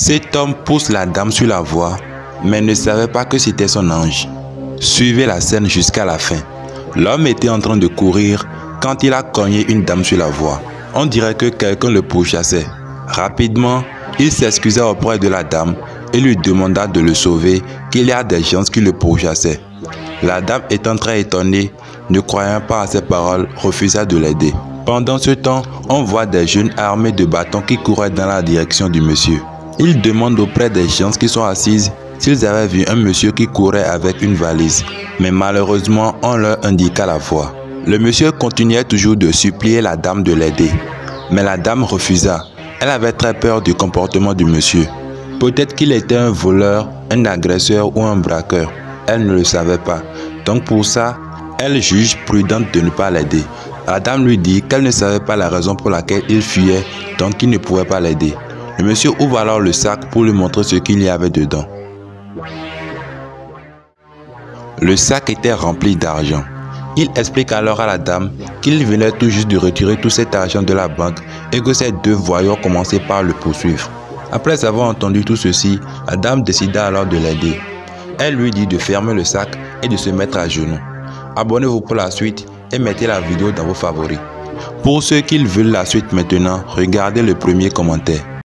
Cet homme pousse la dame sur la voie, mais ne savait pas que c'était son ange. Suivez la scène jusqu'à la fin. L'homme était en train de courir quand il a cogné une dame sur la voie. On dirait que quelqu'un le pourchassait. Rapidement, il s'excusa auprès de la dame et lui demanda de le sauver, qu'il y a des gens qui le pourchassaient. La dame, étant très étonnée, ne croyant pas à ses paroles, refusa de l'aider. Pendant ce temps, on voit des jeunes armés de bâtons qui couraient dans la direction du monsieur. Ils demandent auprès des gens qui sont assises s'ils avaient vu un monsieur qui courait avec une valise. Mais malheureusement, on leur indiqua la voie. Le monsieur continuait toujours de supplier la dame de l'aider. Mais la dame refusa. Elle avait très peur du comportement du monsieur. Peut-être qu'il était un voleur, un agresseur ou un braqueur. Elle ne le savait pas. Donc pour ça, elle juge prudente de ne pas l'aider. La dame lui dit qu'elle ne savait pas la raison pour laquelle il fuyait, donc il ne pouvait pas l'aider. Le monsieur ouvre alors le sac pour lui montrer ce qu'il y avait dedans. Le sac était rempli d'argent. Il explique alors à la dame qu'il venait tout juste de retirer tout cet argent de la banque et que ces deux voyous commençaient par le poursuivre. Après avoir entendu tout ceci, la dame décida alors de l'aider. Elle lui dit de fermer le sac et de se mettre à genoux. Abonnez-vous pour la suite et mettez la vidéo dans vos favoris. Pour ceux qui veulent la suite maintenant, regardez le premier commentaire.